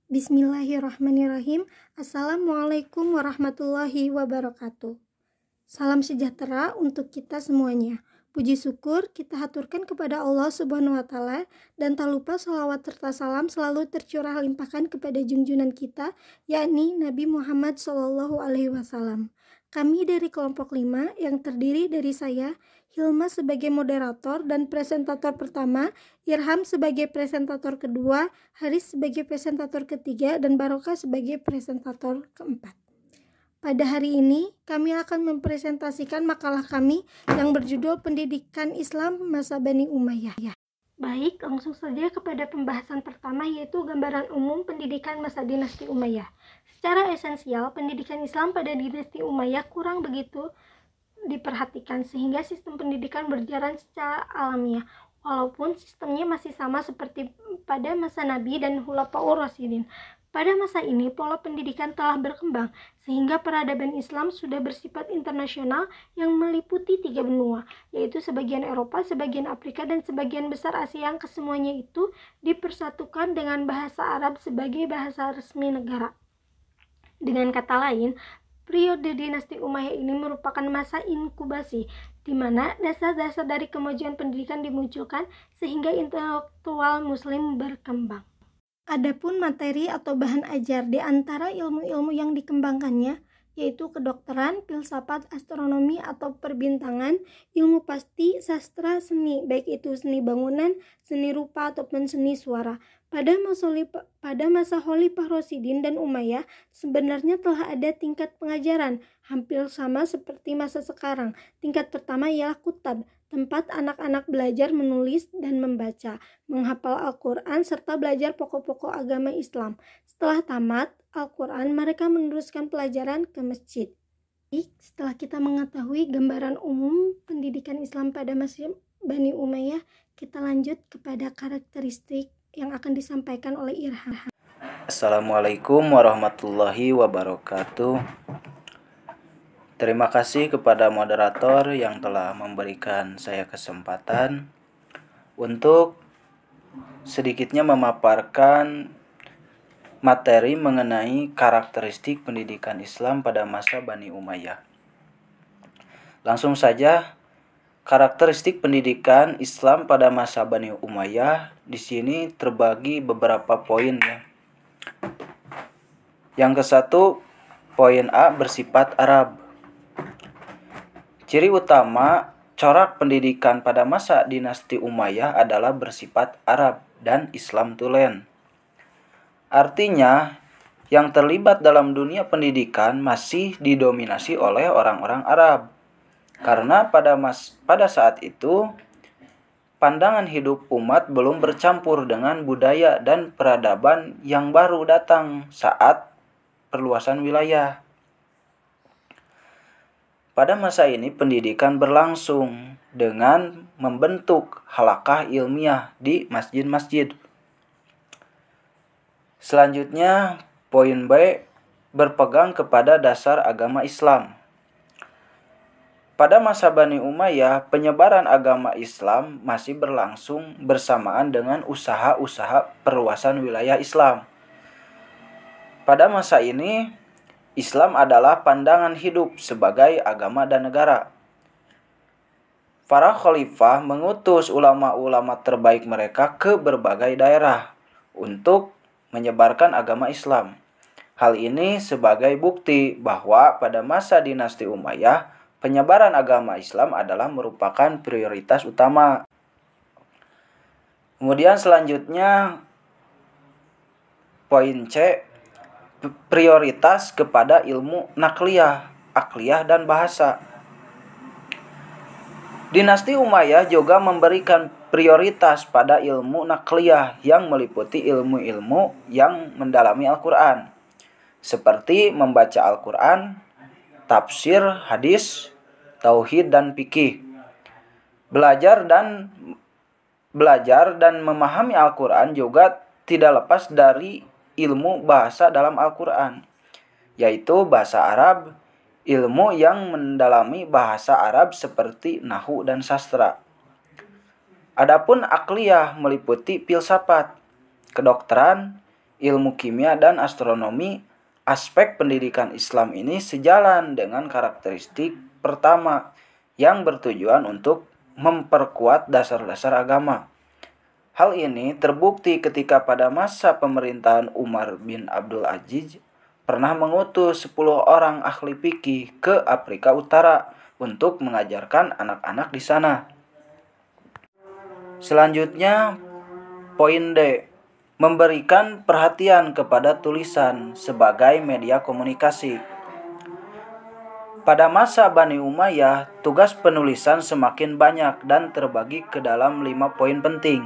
Bismillahirrahmanirrahim. Assalamualaikum warahmatullahi wabarakatuh. Salam sejahtera untuk kita semuanya. Puji syukur kita haturkan kepada Allah Subhanahu wa Ta'ala, dan tak lupa salawat serta salam selalu tercurah limpahkan kepada junjungan kita, yakni Nabi Muhammad SAW. Kami dari kelompok 5 yang terdiri dari saya, Hilma sebagai moderator dan presentator pertama, Irham sebagai presentator kedua, Haris sebagai presentator ketiga, dan Barokah sebagai presentator keempat. Pada hari ini, kami akan mempresentasikan makalah kami yang berjudul Pendidikan Islam Masa Bani Umayyah. Baik, langsung saja kepada pembahasan pertama, yaitu gambaran umum pendidikan masa dinasti Umayyah. Secara esensial, pendidikan Islam pada dinasti Umayyah kurang begitu diperhatikan, sehingga sistem pendidikan berjalan secara alamiah, walaupun sistemnya masih sama seperti pada masa Nabi dan Khulafaur Rasyidin. Pada masa ini, pola pendidikan telah berkembang, sehingga peradaban Islam sudah bersifat internasional yang meliputi 3 benua, yaitu sebagian Eropa, sebagian Afrika, dan sebagian besar Asia, yang kesemuanya itu dipersatukan dengan bahasa Arab sebagai bahasa resmi negara. Dengan kata lain, periode dinasti Umayyah ini merupakan masa inkubasi, di mana dasar-dasar dari kemajuan pendidikan dimunculkan sehingga intelektual muslim berkembang. Adapun materi atau bahan ajar di antara ilmu-ilmu yang dikembangkannya, yaitu kedokteran, filsafat, astronomi atau perbintangan, ilmu pasti, sastra, seni, baik itu seni bangunan, seni rupa ataupun seni suara. Pada masa Khalifah Rasyidin dan Umayyah, sebenarnya telah ada tingkat pengajaran, hampir sama seperti masa sekarang. Tingkat pertama ialah kutab, tempat anak-anak belajar menulis dan membaca, menghafal Al-Quran, serta belajar pokok-pokok agama Islam. Setelah tamat Al-Quran, mereka meneruskan pelajaran ke masjid. Setelah kita mengetahui gambaran umum pendidikan Islam pada masa Bani Umayyah, kita lanjut kepada karakteristik yang akan disampaikan oleh Irham. Assalamualaikum warahmatullahi wabarakatuh. Terima kasih kepada moderator yang telah memberikan saya kesempatan untuk sedikitnya memaparkan materi mengenai karakteristik pendidikan Islam pada masa Bani Umayyah. Langsung saja, karakteristik pendidikan Islam pada masa Bani Umayyah di sini terbagi beberapa poin ya. Yang ke-1, poin A, bersifat Arab. Ciri utama corak pendidikan pada masa dinasti Umayyah adalah bersifat Arab dan Islam tulen. Artinya, yang terlibat dalam dunia pendidikan masih didominasi oleh orang-orang Arab. Karena pada saat itu, pandangan hidup umat belum bercampur dengan budaya dan peradaban yang baru datang saat perluasan wilayah. Pada masa ini pendidikan berlangsung dengan membentuk halaqah ilmiah di masjid-masjid. Selanjutnya, poin B, berpegang kepada dasar agama Islam. Pada masa Bani Umayyah, penyebaran agama Islam masih berlangsung bersamaan dengan usaha-usaha perluasan wilayah Islam. Pada masa ini, Islam adalah pandangan hidup sebagai agama dan negara. Para khalifah mengutus ulama-ulama terbaik mereka ke berbagai daerah untuk menyebarkan agama Islam. Hal ini sebagai bukti bahwa pada masa dinasti Umayyah, penyebaran agama Islam adalah merupakan prioritas utama. Kemudian selanjutnya, poin C, prioritas kepada ilmu nakliyah, akliyah, dan bahasa. Dinasti Umayyah juga memberikan prioritas pada ilmu nakliyah yang meliputi ilmu-ilmu yang mendalami Al-Quran, seperti membaca Al-Quran, tafsir, hadis, tauhid, dan fikih. Belajar dan memahami Al-Quran juga tidak lepas dari ilmu bahasa dalam Al-Quran, yaitu bahasa Arab, ilmu yang mendalami bahasa Arab seperti nahwu dan sastra. Adapun akliyah meliputi filsafat, kedokteran, ilmu kimia, dan astronomi, aspek pendidikan Islam ini sejalan dengan karakteristik pertama yang bertujuan untuk memperkuat dasar-dasar agama. Hal ini terbukti ketika pada masa pemerintahan Umar bin Abdul Aziz pernah mengutus 10 orang ahli fikih ke Afrika Utara untuk mengajarkan anak-anak di sana. Selanjutnya, poin D, memberikan perhatian kepada tulisan sebagai media komunikasi. Pada masa Bani Umayyah, tugas penulisan semakin banyak dan terbagi ke dalam 5 poin penting,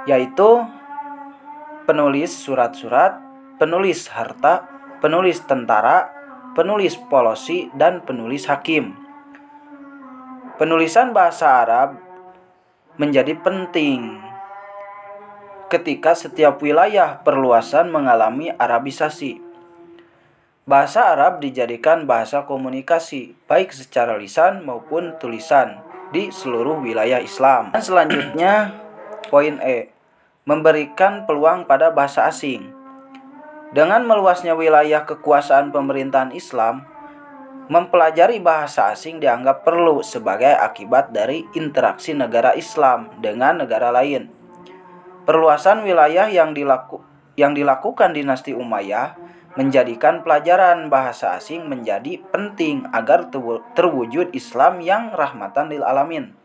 yaitu penulis surat-surat, penulis harta, penulis tentara, penulis polisi, dan penulis hakim. Penulisan bahasa Arab menjadi penting ketika setiap wilayah perluasan mengalami Arabisasi. Bahasa Arab dijadikan bahasa komunikasi, baik secara lisan maupun tulisan, di seluruh wilayah Islam. Dan selanjutnya, poin E, memberikan peluang pada bahasa asing. Dengan meluasnya wilayah kekuasaan pemerintahan Islam, mempelajari bahasa asing dianggap perlu sebagai akibat dari interaksi negara Islam dengan negara lain. Perluasan wilayah yang dilakukan dinasti Umayyah menjadikan pelajaran bahasa asing menjadi penting agar terwujud Islam yang rahmatan lil alamin.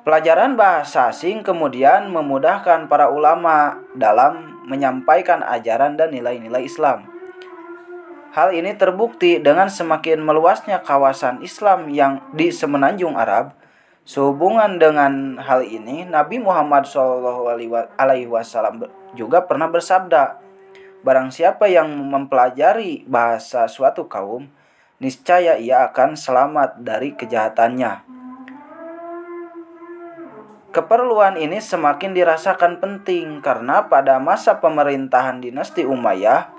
Pelajaran bahasa asing kemudian memudahkan para ulama dalam menyampaikan ajaran dan nilai-nilai Islam. Hal ini terbukti dengan semakin meluasnya kawasan Islam yang di semenanjung Arab. Sehubungan dengan hal ini, Nabi Muhammad SAW juga pernah bersabda, "Barang siapa yang mempelajari bahasa suatu kaum, niscaya ia akan selamat dari kejahatannya." Keperluan ini semakin dirasakan penting karena pada masa pemerintahan dinasti Umayyah,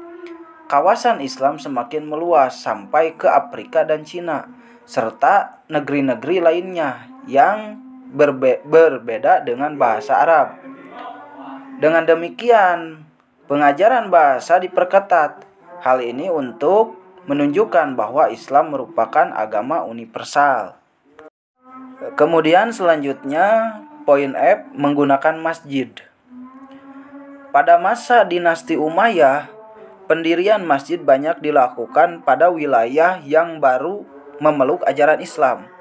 kawasan Islam semakin meluas sampai ke Afrika dan Cina, serta negeri-negeri lainnya yang berbeda dengan bahasa Arab. Dengan demikian, pengajaran bahasa diperketat. Hal ini untuk menunjukkan bahwa Islam merupakan agama universal. Kemudian selanjutnya, poin F, menggunakan masjid. Pada masa dinasti Umayyah, pendirian masjid banyak dilakukan pada wilayah yang baru memeluk ajaran Islam.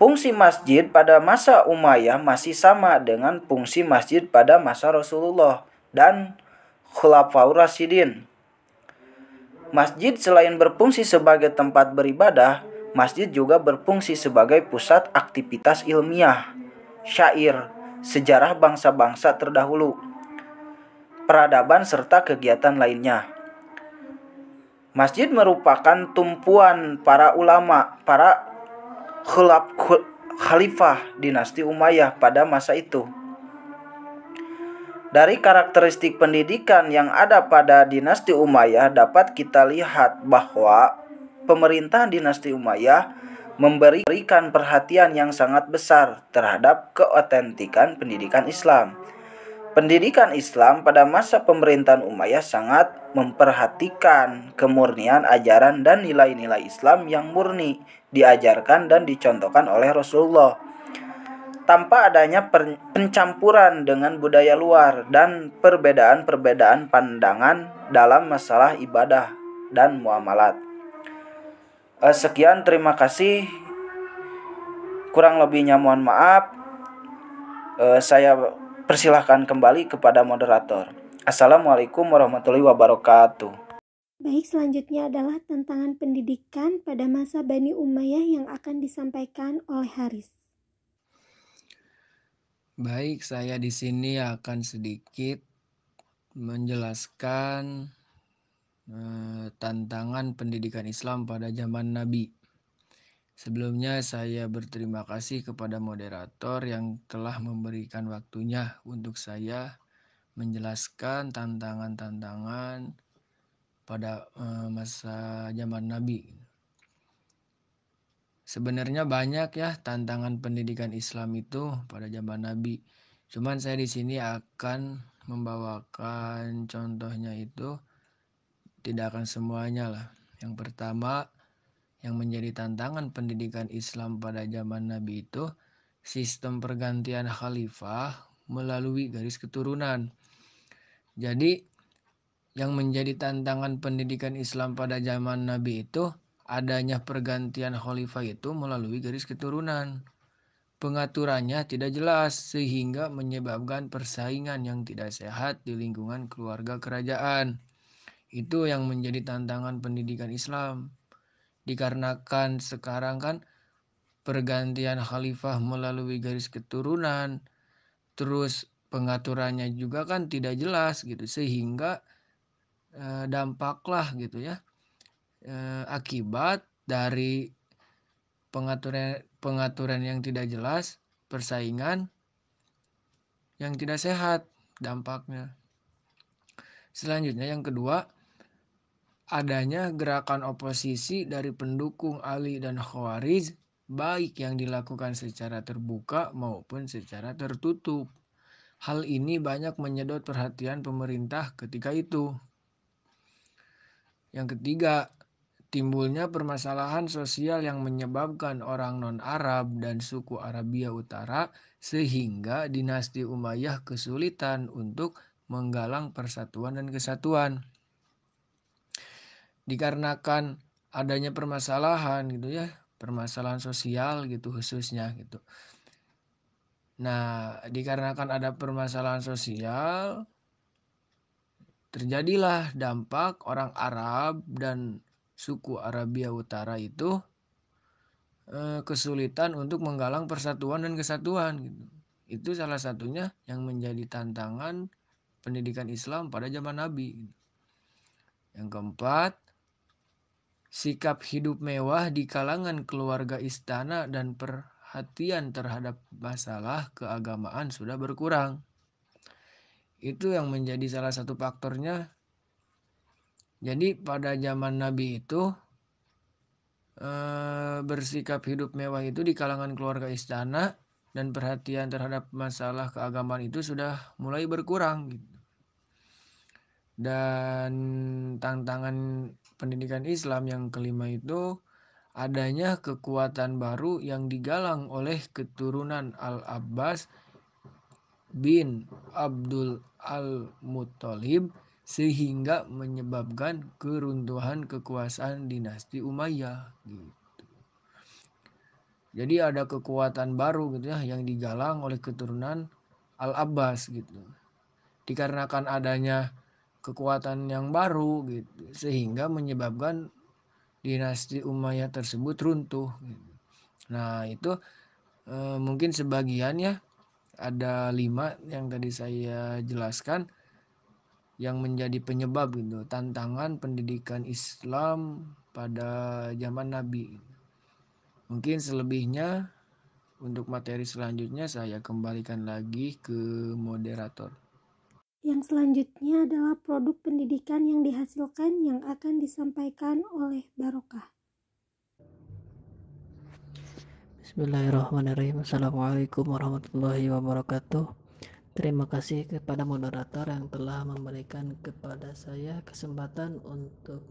Fungsi masjid pada masa Umayyah masih sama dengan fungsi masjid pada masa Rasulullah dan Khulafaur Rasyidin. Masjid selain berfungsi sebagai tempat beribadah, masjid juga berfungsi sebagai pusat aktivitas ilmiah, syair, sejarah bangsa-bangsa terdahulu, peradaban, serta kegiatan lainnya. Masjid merupakan tumpuan para ulama, para khalifah dinasti Umayyah pada masa itu. Dari karakteristik pendidikan yang ada pada dinasti Umayyah dapat kita lihat bahwa pemerintahan dinasti Umayyah memberikan perhatian yang sangat besar terhadap keotentikan pendidikan Islam. Pendidikan Islam pada masa pemerintahan Umayyah sangat memperhatikan kemurnian ajaran dan nilai-nilai Islam yang murni diajarkan dan dicontohkan oleh Rasulullah, tanpa adanya pencampuran dengan budaya luar dan perbedaan-perbedaan pandangan dalam masalah ibadah dan muamalat. Sekian, terima kasih. Kurang lebihnya mohon maaf. Saya persilahkan kembali kepada moderator. Assalamualaikum warahmatullahi wabarakatuh. Baik, selanjutnya adalah tantangan pendidikan pada masa Bani Umayyah yang akan disampaikan oleh Haris. Baik, saya di sini akan sedikit menjelaskan tantangan pendidikan Islam pada zaman Nabi. Sebelumnya saya berterima kasih kepada moderator yang telah memberikan waktunya untuk saya menjelaskan tantangan-tantangan pada masa zaman Nabi. Sebenarnya banyak ya tantangan pendidikan Islam itu pada zaman Nabi. Cuman saya di sini akan membawakan contohnya itu tidak akan semuanya lah. Yang pertama, yang menjadi tantangan pendidikan Islam pada zaman Nabi itu sistem pergantian khalifah melalui garis keturunan. Jadi yang menjadi tantangan pendidikan Islam pada zaman Nabi itu adanya pergantian khalifah itu melalui garis keturunan. Pengaturannya tidak jelas sehingga menyebabkan persaingan yang tidak sehat di lingkungan keluarga kerajaan. Itu yang menjadi tantangan pendidikan Islam. Dikarenakan sekarang kan pergantian khalifah melalui garis keturunan, terus pengaturannya juga kan tidak jelas gitu, sehingga dampaklah gitu ya, akibat dari pengaturan yang tidak jelas, persaingan yang tidak sehat dampaknya. Selanjutnya yang kedua, adanya gerakan oposisi dari pendukung Ali dan Khawarij, baik yang dilakukan secara terbuka maupun secara tertutup. Hal ini banyak menyedot perhatian pemerintah ketika itu. Yang ketiga, timbulnya permasalahan sosial yang menyebabkan orang non-Arab dan suku Arabia Utara sehingga dinasti Umayyah kesulitan untuk menggalang persatuan dan kesatuan. Dikarenakan adanya permasalahan gitu ya, permasalahan sosial gitu khususnya gitu. Nah, dikarenakan ada permasalahan sosial, terjadilah dampak orang Arab dan suku Arabia Utara itu kesulitan untuk menggalang persatuan dan kesatuan gitu. Itu salah satunya yang menjadi tantangan pendidikan Islam pada zaman Nabi. Yang keempat, sikap hidup mewah di kalangan keluarga istana dan perhatian terhadap masalah keagamaan sudah berkurang. Itu yang menjadi salah satu faktornya. Jadi pada zaman Nabi itu bersikap hidup mewah itu di kalangan keluarga istana dan perhatian terhadap masalah keagamaan itu sudah mulai berkurang gitu. Dan tantangan pendidikan Islam yang kelima itu adanya kekuatan baru yang digalang oleh keturunan Al-Abbas bin Abdul Al-Muttalib sehingga menyebabkan keruntuhan kekuasaan dinasti Umayyah gitu. Jadi ada kekuatan baru gitu ya yang digalang oleh keturunan Al-Abbas gitu. Dikarenakan adanya kekuatan yang baru gitu sehingga menyebabkan dinasti Umayyah tersebut runtuh gitu. Nah, itu mungkin sebagian ya, ada 5 yang tadi saya jelaskan yang menjadi penyebab gitu tantangan pendidikan Islam pada zaman Nabi. Mungkin selebihnya untuk materi selanjutnya saya kembalikan lagi ke moderator. Yang selanjutnya adalah produk pendidikan yang dihasilkan yang akan disampaikan oleh Barokah. Bismillahirrahmanirrahim. Assalamualaikum warahmatullahi wabarakatuh. Terima kasih kepada moderator yang telah memberikan kepada saya kesempatan untuk